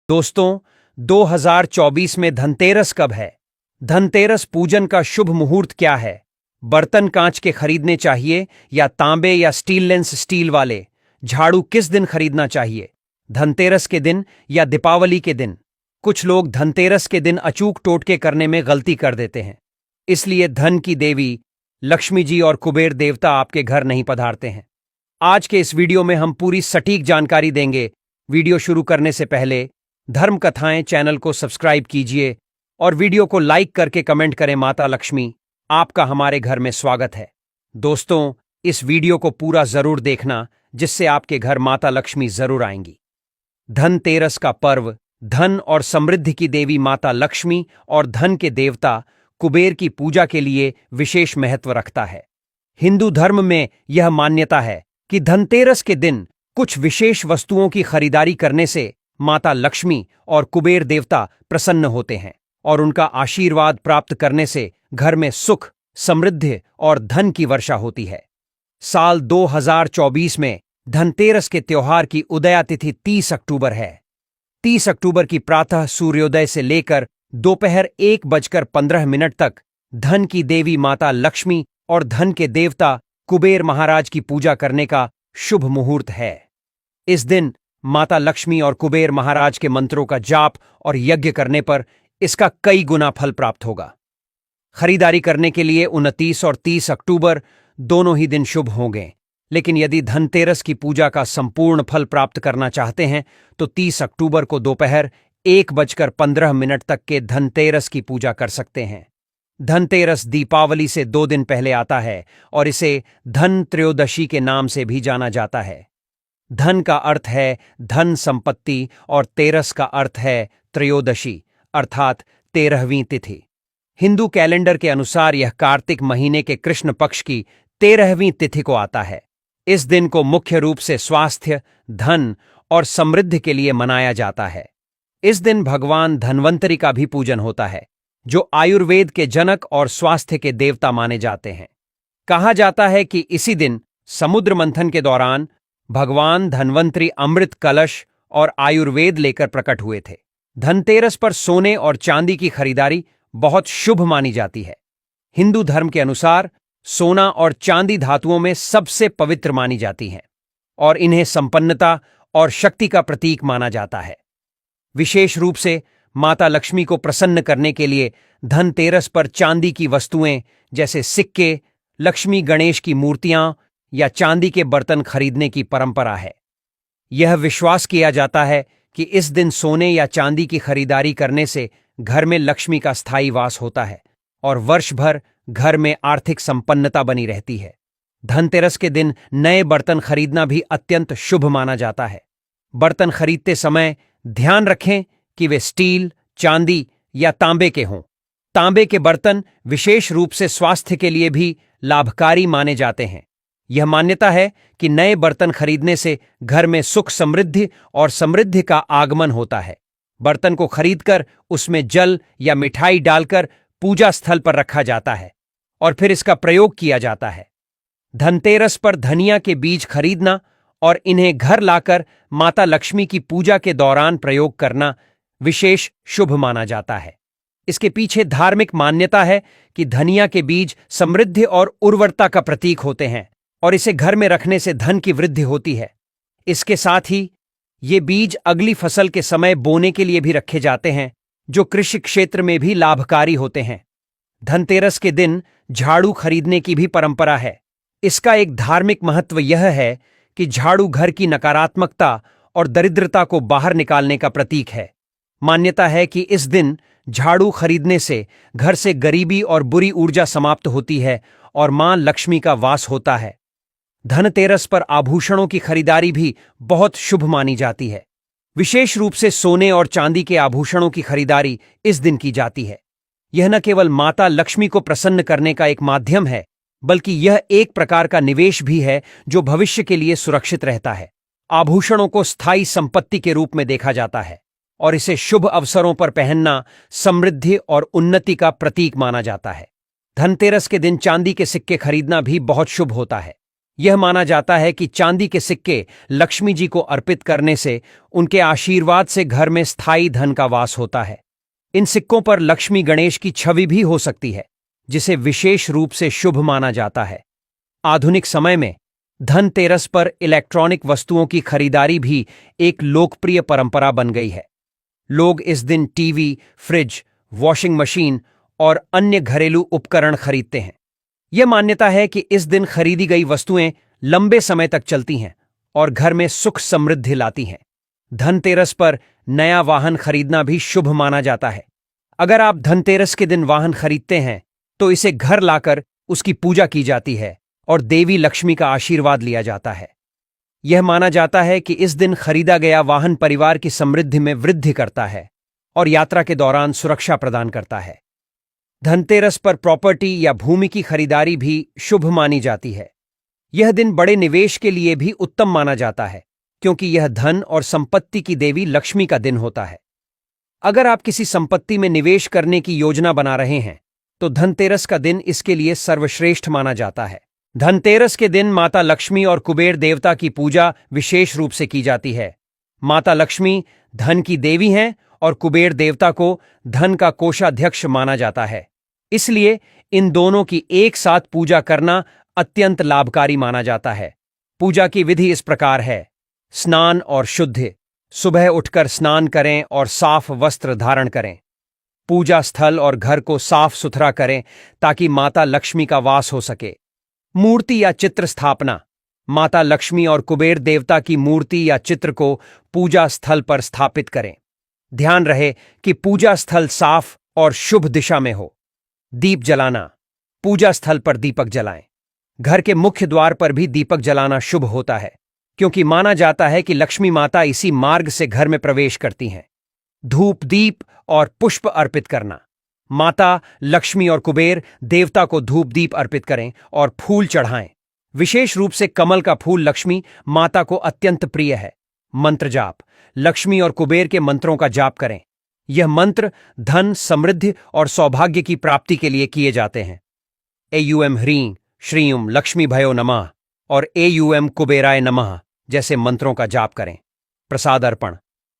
दोस्तों, 2024 में धनतेरस कब है? धनतेरस पूजन का शुभ मुहूर्त क्या है? बर्तन कांच के खरीदने चाहिए या तांबे या स्टील स्टील वाले? झाड़ू किस दिन खरीदना चाहिए? धनतेरस के दिन या दीपावली के दिन? कुछ लोग धनतेरस के दिन अचूक टोटके करने में गलती कर देते हैं। इसलिए धन की देवी लक्ष्मी जी और कुबेर देवता आपके घर नहीं पधारते हैं। आज के इस वीडियो में हम पूरी सटीक जानकारी देंगे। वीडियो शुरू करने से पहले धर्म कथाएं चैनल को सब्सक्राइब कीजिए और वीडियो को लाइक करके कमेंट करें। माता लक्ष्मी आपका हमारे घर में स्वागत है। दोस्तों, इस वीडियो को पूरा जरूर देखना, जिससे आपके घर माता लक्ष्मी जरूर आएंगी। धनतेरस का पर्व धन और समृद्धि की देवी माता लक्ष्मी और धन के देवता कुबेर की पूजा के लिए विशेष महत्व रखता है। हिंदू धर्म में यह मान्यता है कि धनतेरस के दिन कुछ विशेष वस्तुओं की खरीदारी करने से माता लक्ष्मी और कुबेर देवता प्रसन्न होते हैं और उनका आशीर्वाद प्राप्त करने से घर में सुख, समृद्धि और धन की वर्षा होती है। साल 2024 में धनतेरस के त्योहार की उदया तिथि 30 अक्टूबर है। 30 अक्टूबर की प्रातः सूर्योदय से लेकर दोपहर 1:15 तक धन की देवी माता लक्ष्मी और धन के देवता कुबेर महाराज की पूजा करने का शुभ मुहूर्त है। इस दिन माता लक्ष्मी और कुबेर महाराज के मंत्रों का जाप और यज्ञ करने पर इसका कई गुना फल प्राप्त होगा। खरीदारी करने के लिए 29 और 30 अक्टूबर दोनों ही दिन शुभ होंगे, लेकिन यदि धनतेरस की पूजा का संपूर्ण फल प्राप्त करना चाहते हैं तो 30 अक्टूबर को दोपहर 1:15 तक के धनतेरस की पूजा कर सकते हैं। धनतेरस दीपावली से 2 दिन पहले आता है और इसे धन त्रयोदशी के नाम से भी जाना जाता है। धन का अर्थ है धन संपत्ति और तेरस का अर्थ है त्रयोदशी, अर्थात 13वीं तिथि। हिंदू कैलेंडर के अनुसार यह कार्तिक महीने के कृष्ण पक्ष की 13वीं तिथि को आता है। इस दिन को मुख्य रूप से स्वास्थ्य, धन और समृद्धि के लिए मनाया जाता है। इस दिन भगवान धन्वंतरि का भी पूजन होता है, जो आयुर्वेद के जनक और स्वास्थ्य के देवता माने जाते हैं। कहा जाता है कि इसी दिन समुद्र मंथन के दौरान भगवान धन्वंतरि अमृत कलश और आयुर्वेद लेकर प्रकट हुए थे। धनतेरस पर सोने और चांदी की खरीदारी बहुत शुभ मानी जाती है। हिंदू धर्म के अनुसार सोना और चांदी धातुओं में सबसे पवित्र मानी जाती हैं और इन्हें संपन्नता और शक्ति का प्रतीक माना जाता है। विशेष रूप से माता लक्ष्मी को प्रसन्न करने के लिए धनतेरस पर चांदी की वस्तुएं जैसे सिक्के, लक्ष्मी गणेश की मूर्तियां या चांदी के बर्तन खरीदने की परंपरा है। यह विश्वास किया जाता है कि इस दिन सोने या चांदी की खरीदारी करने से घर में लक्ष्मी का स्थायी वास होता है और वर्ष भर घर में आर्थिक संपन्नता बनी रहती है। धनतेरस के दिन नए बर्तन खरीदना भी अत्यंत शुभ माना जाता है। बर्तन खरीदते समय ध्यान रखें कि वे स्टील, चांदी या तांबे के हों। तांबे के बर्तन विशेष रूप से स्वास्थ्य के लिए भी लाभकारी माने जाते हैं। यह मान्यता है कि नए बर्तन खरीदने से घर में सुख, समृद्धि और समृद्धि का आगमन होता है। बर्तन को खरीदकर उसमें जल या मिठाई डालकर पूजा स्थल पर रखा जाता है और फिर इसका प्रयोग किया जाता है। धनतेरस पर धनिया के बीज खरीदना और इन्हें घर लाकर माता लक्ष्मी की पूजा के दौरान प्रयोग करना विशेष शुभ माना जाता है। इसके पीछे धार्मिक मान्यता है कि धनिया के बीज समृद्धि और उर्वरता का प्रतीक होते हैं और इसे घर में रखने से धन की वृद्धि होती है। इसके साथ ही ये बीज अगली फसल के समय बोने के लिए भी रखे जाते हैं, जो कृषि क्षेत्र में भी लाभकारी होते हैं। धनतेरस के दिन झाड़ू खरीदने की भी परंपरा है। इसका एक धार्मिक महत्व यह है कि झाड़ू घर की नकारात्मकता और दरिद्रता को बाहर निकालने का प्रतीक है। मान्यता है कि इस दिन झाड़ू खरीदने से घर से गरीबी और बुरी ऊर्जा समाप्त होती है और मां लक्ष्मी का वास होता है। धनतेरस पर आभूषणों की खरीदारी भी बहुत शुभ मानी जाती है। विशेष रूप से सोने और चांदी के आभूषणों की खरीदारी इस दिन की जाती है। यह न केवल माता लक्ष्मी को प्रसन्न करने का एक माध्यम है, बल्कि यह एक प्रकार का निवेश भी है जो भविष्य के लिए सुरक्षित रहता है। आभूषणों को स्थायी संपत्ति के रूप में देखा जाता है और इसे शुभ अवसरों पर पहनना समृद्धि और उन्नति का प्रतीक माना जाता है। धनतेरस के दिन चांदी के सिक्के खरीदना भी बहुत शुभ होता है। यह माना जाता है कि चांदी के सिक्के लक्ष्मी जी को अर्पित करने से उनके आशीर्वाद से घर में स्थायी धन का वास होता है। इन सिक्कों पर लक्ष्मी गणेश की छवि भी हो सकती है, जिसे विशेष रूप से शुभ माना जाता है। आधुनिक समय में धनतेरस पर इलेक्ट्रॉनिक वस्तुओं की खरीदारी भी एक लोकप्रिय परंपरा बन गई है। लोग इस दिन टीवी, फ्रिज, वॉशिंग मशीन और अन्य घरेलू उपकरण खरीदते हैं। यह मान्यता है कि इस दिन खरीदी गई वस्तुएं लंबे समय तक चलती हैं और घर में सुख समृद्धि लाती हैं। धनतेरस पर नया वाहन खरीदना भी शुभ माना जाता है। अगर आप धनतेरस के दिन वाहन खरीदते हैं तो इसे घर लाकर उसकी पूजा की जाती है और देवी लक्ष्मी का आशीर्वाद लिया जाता है। यह माना जाता है कि इस दिन खरीदा गया वाहन परिवार की समृद्धि में वृद्धि करता है और यात्रा के दौरान सुरक्षा प्रदान करता है। धनतेरस पर प्रॉपर्टी या भूमि की खरीदारी भी शुभ मानी जाती है। यह दिन बड़े निवेश के लिए भी उत्तम माना जाता है, क्योंकि यह धन और संपत्ति की देवी लक्ष्मी का दिन होता है। अगर आप किसी संपत्ति में निवेश करने की योजना बना रहे हैं तो धनतेरस का दिन इसके लिए सर्वश्रेष्ठ माना जाता है। धनतेरस के दिन माता लक्ष्मी और कुबेर देवता की पूजा विशेष रूप से की जाती है। माता लक्ष्मी धन की देवी हैं और कुबेर देवता को धन का कोषाध्यक्ष माना जाता है। इसलिए इन दोनों की एक साथ पूजा करना अत्यंत लाभकारी माना जाता है। पूजा की विधि इस प्रकार है। स्नान और शुद्धि। सुबह उठकर स्नान करें और साफ वस्त्र धारण करें। पूजा स्थल और घर को साफ सुथरा करें ताकि माता लक्ष्मी का वास हो सके। मूर्ति या चित्र स्थापना। माता लक्ष्मी और कुबेर देवता की मूर्ति या चित्र को पूजा स्थल पर स्थापित करें। ध्यान रहे कि पूजा स्थल साफ और शुभ दिशा में हो। दीप जलाना। पूजा स्थल पर दीपक जलाएं। घर के मुख्य द्वार पर भी दीपक जलाना शुभ होता है, क्योंकि माना जाता है कि लक्ष्मी माता इसी मार्ग से घर में प्रवेश करती हैं। धूप, दीप और पुष्प अर्पित करना। माता लक्ष्मी और कुबेर देवता को धूप दीप अर्पित करें और फूल चढ़ाएं। विशेष रूप से कमल का फूल लक्ष्मी माता को अत्यंत प्रिय है। मंत्र जाप। लक्ष्मी और कुबेर के मंत्रों का जाप करें। यह मंत्र धन, समृद्धि और सौभाग्य की प्राप्ति के लिए किए जाते हैं। एयूएम ह्रीं श्रीं लक्ष्मी भयो नमः और एयूएम कुबेराय नमः जैसे मंत्रों का जाप करें। प्रसाद अर्पण।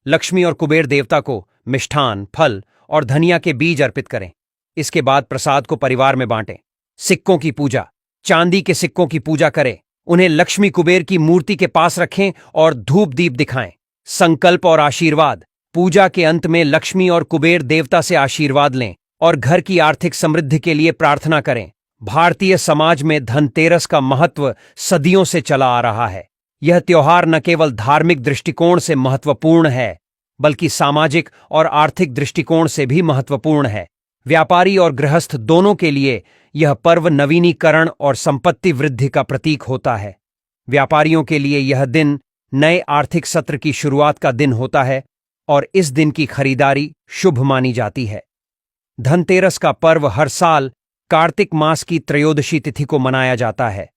लक्ष्मी और कुबेर देवता को मिष्ठान, फल और धनिया के बीज अर्पित करें। इसके बाद प्रसाद को परिवार में बांटें। सिक्कों की पूजा। चांदी के सिक्कों की पूजा करें। उन्हें लक्ष्मी कुबेर की मूर्ति के पास रखें और धूप दीप दिखाएं। संकल्प और आशीर्वाद। पूजा के अंत में लक्ष्मी और कुबेर देवता से आशीर्वाद लें और घर की आर्थिक समृद्धि के लिए प्रार्थना करें। भारतीय समाज में धनतेरस का महत्व सदियों से चला आ रहा है। यह त्योहार न केवल धार्मिक दृष्टिकोण से महत्वपूर्ण है, बल्कि सामाजिक और आर्थिक दृष्टिकोण से भी महत्वपूर्ण है। व्यापारी और गृहस्थ दोनों के लिए यह पर्व नवीनीकरण और संपत्ति वृद्धि का प्रतीक होता है। व्यापारियों के लिए यह दिन नए आर्थिक सत्र की शुरुआत का दिन होता है और इस दिन की खरीदारी शुभ मानी जाती है। धनतेरस का पर्व हर साल कार्तिक मास की त्रयोदशी तिथि को मनाया जाता है।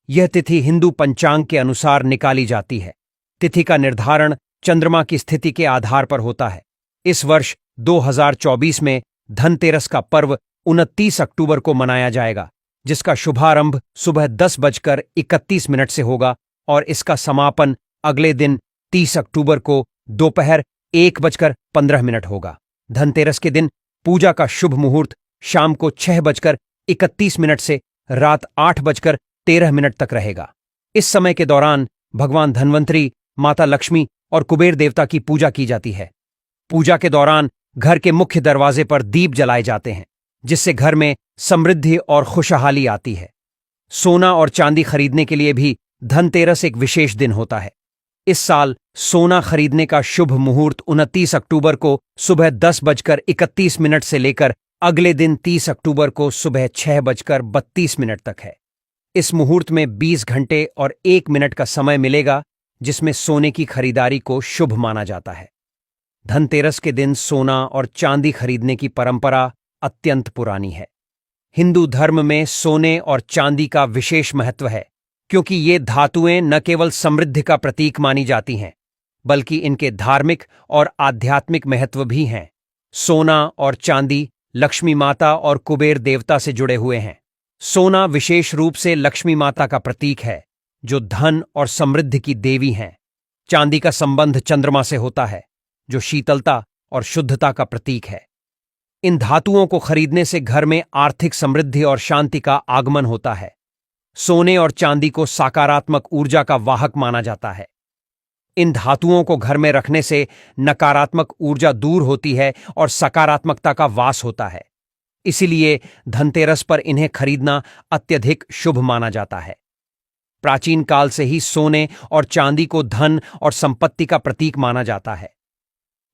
यह तिथि हिंदू पंचांग के अनुसार निकाली जाती है। तिथि का निर्धारण चंद्रमा की स्थिति के आधार पर होता है। इस वर्ष 2024 में धनतेरस का पर्व 29 अक्टूबर को मनाया जाएगा, जिसका शुभारंभ सुबह 10:31 से होगा और इसका समापन अगले दिन 30 अक्टूबर को दोपहर 1:15 होगा। धनतेरस के दिन पूजा का शुभ मुहूर्त शाम को 6:31 से रात 8:13 तक रहेगा। इस समय के दौरान भगवान धन्वंतरी, माता लक्ष्मी और कुबेर देवता की पूजा की जाती है। पूजा के दौरान घर के मुख्य दरवाजे पर दीप जलाए जाते हैं, जिससे घर में समृद्धि और खुशहाली आती है। सोना और चांदी खरीदने के लिए भी धनतेरस एक विशेष दिन होता है। इस साल सोना खरीदने का शुभ मुहूर्त 29 अक्टूबर को सुबह 10:31 से लेकर अगले दिन 30 अक्टूबर को सुबह 6:32 तक है। इस मुहूर्त में 20 घंटे और 1 मिनट का समय मिलेगा, जिसमें सोने की खरीदारी को शुभ माना जाता है। धनतेरस के दिन सोना और चांदी खरीदने की परंपरा अत्यंत पुरानी है। हिंदू धर्म में सोने और चांदी का विशेष महत्व है, क्योंकि ये धातुएं न केवल समृद्धि का प्रतीक मानी जाती हैं, बल्कि इनके धार्मिक और आध्यात्मिक महत्व भी हैं। सोना और चांदी लक्ष्मी माता और कुबेर देवता से जुड़े हुए हैं। सोना विशेष रूप से लक्ष्मी माता का प्रतीक है, जो धन और समृद्धि की देवी हैं। चांदी का संबंध चंद्रमा से होता है, जो शीतलता और शुद्धता का प्रतीक है। इन धातुओं को खरीदने से घर में आर्थिक समृद्धि और शांति का आगमन होता है। सोने और चांदी को सकारात्मक ऊर्जा का वाहक माना जाता है। इन धातुओं को घर में रखने से नकारात्मक ऊर्जा दूर होती है और सकारात्मकता का वास होता है। इसीलिए धनतेरस पर इन्हें खरीदना अत्यधिक शुभ माना जाता है। प्राचीन काल से ही सोने और चांदी को धन और संपत्ति का प्रतीक माना जाता है।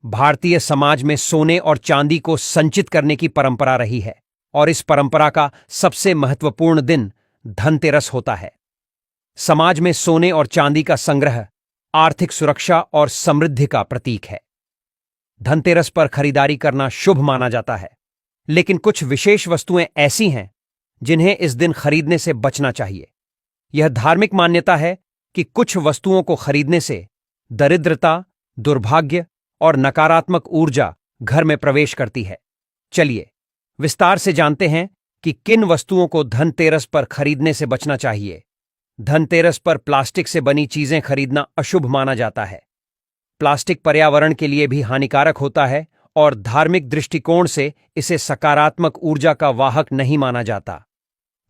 भारतीय समाज में सोने और चांदी को संचित करने की परंपरा रही है और इस परंपरा का सबसे महत्वपूर्ण दिन धनतेरस होता है। समाज में सोने और चांदी का संग्रह आर्थिक सुरक्षा और समृद्धि का प्रतीक है। धनतेरस पर खरीदारी करना शुभ माना जाता है, लेकिन कुछ विशेष वस्तुएं ऐसी हैं जिन्हें इस दिन खरीदने से बचना चाहिए। यह धार्मिक मान्यता है कि कुछ वस्तुओं को खरीदने से दरिद्रता, दुर्भाग्य और नकारात्मक ऊर्जा घर में प्रवेश करती है। चलिए विस्तार से जानते हैं कि किन वस्तुओं को धनतेरस पर खरीदने से बचना चाहिए। धनतेरस पर प्लास्टिक से बनी चीजें खरीदना अशुभ माना जाता है। प्लास्टिक पर्यावरण के लिए भी हानिकारक होता है और धार्मिक दृष्टिकोण से इसे सकारात्मक ऊर्जा का वाहक नहीं माना जाता।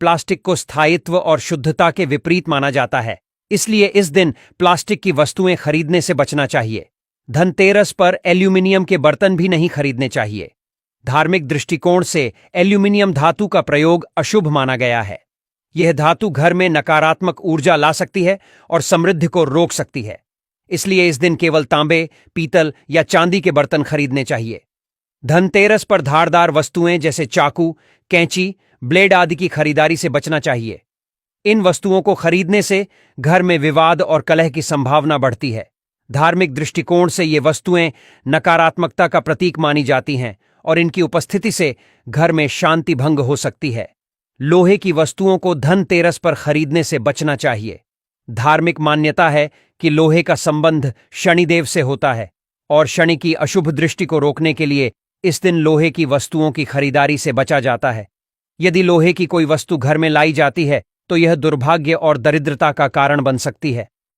प्लास्टिक को स्थायित्व और शुद्धता के विपरीत माना जाता है, इसलिए इस दिन प्लास्टिक की वस्तुएं खरीदने से बचना चाहिए। धनतेरस पर एल्यूमिनियम के बर्तन भी नहीं खरीदने चाहिए। धार्मिक दृष्टिकोण से एल्यूमिनियम धातु का प्रयोग अशुभ माना गया है। यह धातु घर में नकारात्मक ऊर्जा ला सकती है और समृद्धि को रोक सकती है। इसलिए इस दिन केवल तांबे, पीतल या चांदी के बर्तन खरीदने चाहिए। धनतेरस पर धारदार वस्तुएं जैसे चाकू, कैंची, ब्लेड आदि की खरीदारी से बचना चाहिए। इन वस्तुओं को खरीदने से घर में विवाद और कलह की संभावना बढ़ती है। धार्मिक दृष्टिकोण से ये वस्तुएं नकारात्मकता का प्रतीक मानी जाती हैं और इनकी उपस्थिति से घर में शांति भंग हो सकती है। लोहे की वस्तुओं को धनतेरस पर खरीदने से बचना चाहिए। धार्मिक मान्यता है कि लोहे का संबंध शनिदेव से होता है और शनि की अशुभ दृष्टि को रोकने के लिए इस दिन लोहे की वस्तुओं की खरीदारी से बचा जाता है। यदि लोहे की कोई वस्तु घर में लाई जाती है तो यह दुर्भाग्य और दरिद्रता का कारण बन सकती है।